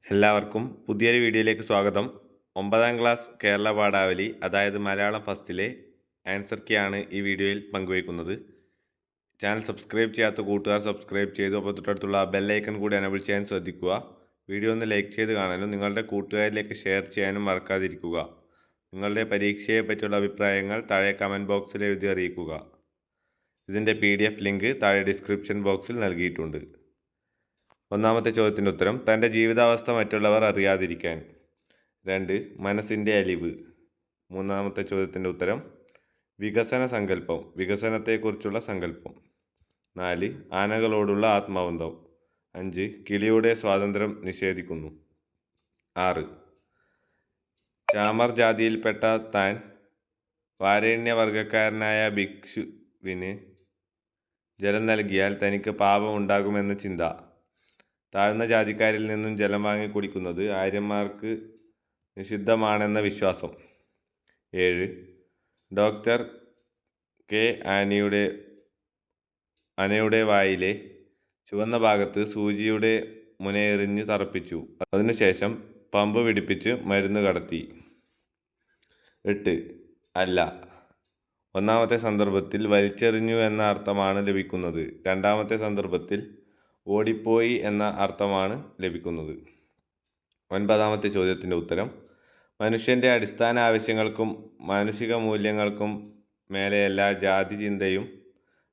എല്ലാവർക്കും പുതിയൊരു വീഡിയോയിലേക്ക് സ്വാഗതം. 9ാം ക്ലാസ് കേരള പാഠാവലി അതായത് മലയാളം ഫസ്റ്റിലെ ആൻസർ കീയാണ് ഈ വീഡിയോയിൽ പങ്കുവയ്ക്കുന്നത്. ചാനൽ സബ്സ്ക്രൈബ് ചെയ്യാത്ത കൂട്ടുകാർ സബ്സ്ക്രൈബ് ചെയ്തു അപ്പോൾ തൊട്ടടുത്തുള്ള ബെല്ലൈക്കൺ കൂടി എനേബിൾ ചെയ്യാൻ ശ്രദ്ധിക്കുക. വീഡിയോ ഒന്ന് ലൈക്ക് ചെയ്ത് കാണാനും നിങ്ങളുടെ കൂട്ടുകാരിലേക്ക് ഷെയർ ചെയ്യാനും മറക്കാതിരിക്കുക. നിങ്ങളുടെ പരീക്ഷയെ പറ്റിയുള്ള അഭിപ്രായങ്ങൾ താഴെ കമൻറ്റ് ബോക്സിൽ എഴുതി അറിയിക്കുക. ഇതിൻ്റെ PDF ലിങ്ക് താഴെ ഡിസ്ക്രിപ്ഷൻ ബോക്സിൽ നൽകിയിട്ടുണ്ട്. ഒന്നാമത്തെ ചോദ്യത്തിൻ്റെ ഉത്തരം തൻ്റെ ജീവിതാവസ്ഥ മറ്റുള്ളവർ അറിയാതിരിക്കാൻ. 2. മനസ്സിൻ്റെ അലിവ്. മൂന്നാമത്തെ ചോദ്യത്തിൻ്റെ ഉത്തരം വികസന സങ്കല്പം, വികസനത്തെക്കുറിച്ചുള്ള സങ്കല്പം. 4. ആനകളോടുള്ള ആത്മബന്ധം. 5. കിളിയുടെ സ്വാതന്ത്ര്യം നിഷേധിക്കുന്നു. 6. ചാമർ ജാതിയിൽപ്പെട്ട താൻ വാരേണ്യവർഗക്കാരനായ ഭിക്ഷുവിന് ജലം നൽകിയാൽ തനിക്ക് പാപം ഉണ്ടാകുമെന്ന ചിന്ത. താഴ്ന്ന ജാതിക്കാരിൽ നിന്നും ജലം വാങ്ങി കുടിക്കുന്നത് ആര്യന്മാർക്ക് നിഷിദ്ധമാണെന്ന വിശ്വാസം. 7. ഡോക്ടർ കെ ആനയുടെ വായിലെ ചുവന്ന ഭാഗത്ത് സൂചിയുടെ മുനയെറിഞ്ഞ് തറപ്പിച്ചു. അതിനുശേഷം പമ്പ് പിടിപ്പിച്ച് മരുന്ന് കടത്തി. 8. അല്ല. ഒന്നാമത്തെ സന്ദർഭത്തിൽ വലിച്ചെറിഞ്ഞു എന്ന അർത്ഥമാണ് ലഭിക്കുന്നത്. രണ്ടാമത്തെ സന്ദർഭത്തിൽ ഓടിപ്പോയി എന്ന അർത്ഥമാണ് ലഭിക്കുന്നത്. 9ാമത്തെ ചോദ്യത്തിൻ്റെ ഉത്തരം മനുഷ്യൻ്റെ അടിസ്ഥാന ആവശ്യങ്ങൾക്കും മാനുഷിക മൂല്യങ്ങൾക്കും മേലെയല്ല ജാതി ചിന്തയും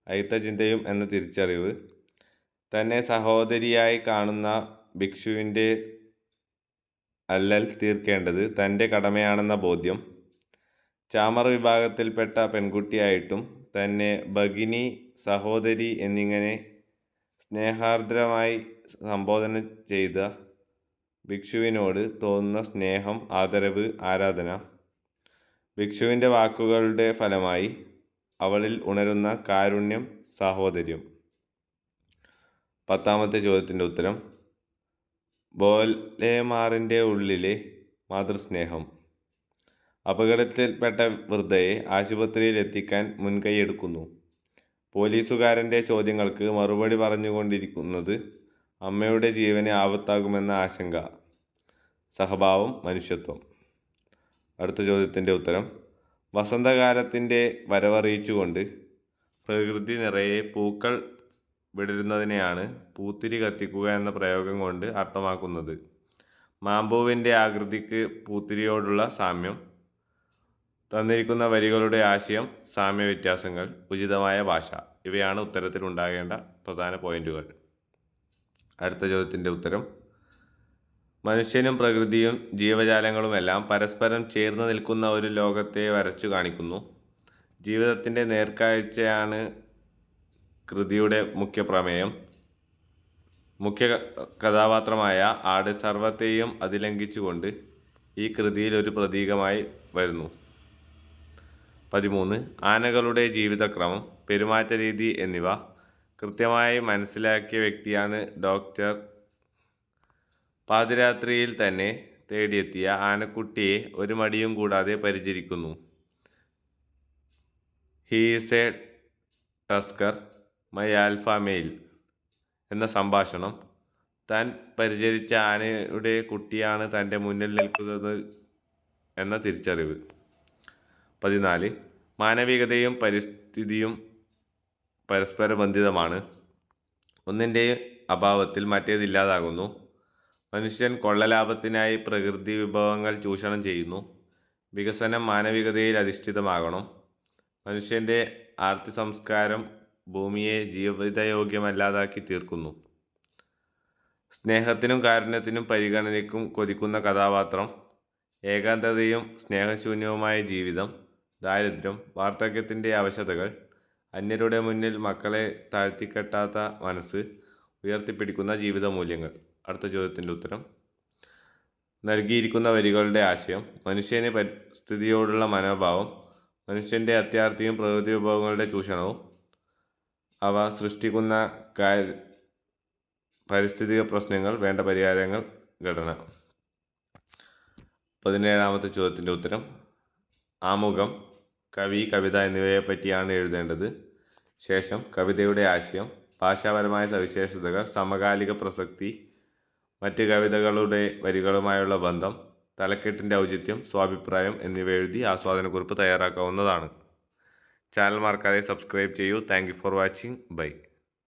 അയിത്തചിന്തയും എന്ന തിരിച്ചറിവ്. തന്നെ സഹോദരിയായി കാണുന്ന ഭിക്ഷുവിൻ്റെ അല്ലൽ തീർക്കേണ്ടത് തൻ്റെ കടമയാണെന്ന ബോധ്യം. ചാമർ വിഭാഗത്തിൽപ്പെട്ട പെൺകുട്ടിയായിട്ടും തന്നെ ഭഗിനി, സഹോദരി എന്നിങ്ങനെ സ്നേഹാർദ്രമായി സംബോധന ചെയ്ത ഭിക്ഷുവിനോട് തോന്നുന്ന സ്നേഹം, ആദരവ്, ആരാധന. ഭിക്ഷുവിൻ്റെ വാക്കുകളുടെ ഫലമായി അവളിൽ ഉണരുന്ന കാരുണ്യം, സാഹോദര്യം. 10ാമത്തെ ചോദ്യത്തിൻ്റെ ഉത്തരം ബോലേമാറിൻ്റെ ഉള്ളിലെ മാതൃസ്നേഹം. അപകടത്തിൽപ്പെട്ട വൃദ്ധയെ ആശുപത്രിയിൽ എത്തിക്കാൻ മുൻകൈയെടുക്കുന്നു. പോലീസുകാരൻ്റെ ചോദ്യങ്ങൾക്ക് മറുപടി പറഞ്ഞുകൊണ്ടിരിക്കുന്നത് അമ്മയുടെ ജീവന് ആപത്താകുമെന്ന ആശങ്ക. സഹഭാവം, മനുഷ്യത്വം. അടുത്ത ചോദ്യത്തിൻ്റെ ഉത്തരം വസന്തകാലത്തിൻ്റെ വരവറിയിച്ചുകൊണ്ട് പ്രകൃതി നിറയെ പൂക്കൾ വിടരുന്നതിനെയാണ് പൂത്തിരി കത്തിക്കുക എന്ന പ്രയോഗം കൊണ്ട് അർത്ഥമാക്കുന്നത്. മാമ്പൂവിൻ്റെ ആകൃതിക്ക് പൂത്തിരിയോടുള്ള സാമ്യം. തന്നിരിക്കുന്ന വരികളുടെ ആശയം, സാമ്യ വ്യത്യാസങ്ങൾ, ഉചിതമായ ഭാഷ. ഇവയാണ് ഉത്തരത്തിൽ ഉണ്ടാകേണ്ട പ്രധാന പോയിന്റുകൾ. അടുത്ത ചോദ്യത്തിൻ്റെ ഉത്തരം മനുഷ്യനും പ്രകൃതിയും ജീവജാലങ്ങളുമെല്ലാം പരസ്പരം ചേർന്ന് നിൽക്കുന്ന ഒരു ലോകത്തെ വരച്ചു കാണിക്കുന്നു. ജീവിതത്തിൻ്റെ നേർക്കാഴ്ചയാണ് കൃതിയുടെ മുഖ്യ പ്രമേയം. മുഖ്യ കഥാപാത്രമായ ആട് സർവത്തെയും അതിലംഘിച്ചുകൊണ്ട് ഈ കൃതിയിൽ ഒരു പ്രതീകമായി വരുന്നു. 13. ആനകളുടെ ജീവിതക്രമം, പെരുമാറ്റ രീതി എന്നിവ കൃത്യമായി മനസ്സിലാക്കിയ വ്യക്തിയാണ് ഡോക്ടർ. പാതിരാത്രിയിൽ തന്നെ തേടിയെത്തിയ ആനക്കുട്ടിയെ ഒരു മടിയും കൂടാതെ പരിചരിക്കുന്നു. He is a tusker, my alpha male എന്ന സംഭാഷണം താൻ പരിചരിച്ച ആനയുടെ കുട്ടിയാണ് തൻ്റെ മുന്നിൽ നിൽക്കുന്നത് എന്ന തിരിച്ചറിവ്. 14. മാനവികതയും പരിസ്ഥിതിയും പരസ്പര ബന്ധിതമാണ്. ഒന്നിൻ്റെ അഭാവത്തിൽ മറ്റേതില്ലാതാകുന്നു. മനുഷ്യൻ കൊള്ളലാഭത്തിനായി പ്രകൃതി വിഭവങ്ങൾ ചൂഷണം ചെയ്യുന്നു. വികസനം മാനവികതയിൽ അധിഷ്ഠിതമാകണം. മനുഷ്യൻ്റെ ആർത്തി സംസ്കാരം ഭൂമിയെ ജീവിതയോഗ്യമല്ലാതാക്കി തീർക്കുന്നു. സ്നേഹത്തിനും കാരുണ്യത്തിനും പരിഗണനയ്ക്കും കൊതിക്കുന്ന കഥാപാത്രം. ഏകാന്തതയും സ്നേഹശൂന്യവുമായ ജീവിതം. ദാരിദ്ര്യം, വാർദ്ധക്യത്തിൻ്റെ അവശതകൾ, അന്യരുടെ മുന്നിൽ മക്കളെ താഴ്ത്തിക്കെട്ടാത്ത മനസ്സ്, ഉയർത്തിപ്പിടിക്കുന്ന ജീവിത മൂല്യങ്ങൾ. അടുത്ത ചോദ്യത്തിൻ്റെ ഉത്തരം നൽകിയിരിക്കുന്ന വരികളുടെ ആശയം. മനുഷ്യന് പരിസ്ഥിതിയോടുള്ള മനോഭാവം. മനുഷ്യൻ്റെ അത്യാർത്തിയും പ്രകൃതി വിഭവങ്ങളുടെ ചൂഷണവും അവ സൃഷ്ടിക്കുന്ന പാരിസ്ഥിതിക പ്രശ്നങ്ങൾ, വേണ്ട പരിഹാരങ്ങൾ, ഘടന. 17ാമത്തെ ചോദ്യത്തിൻ്റെ ഉത്തരം ആമുഖം, കവി, കവിത എന്നിവയെ പറ്റിയാണ് എഴുതേണ്ടത്. ശേഷം കവിതയുടെ ആശയം, ഭാഷാപരമായ സവിശേഷതകൾ, സമകാലിക പ്രസക്തി, മറ്റ് കവിതകളുടെ വരികളുമായുള്ള ബന്ധം, തലക്കെട്ടിൻ്റെ ഔചിത്യം, സ്വാഭിപ്രായം എന്നിവ എഴുതി ആസ്വാദനക്കുറിപ്പ് തയ്യാറാക്കാവുന്നതാണ്. ചാനൽ മറക്കാതെ സബ്സ്ക്രൈബ് ചെയ്യൂ. Thank you for watching. By.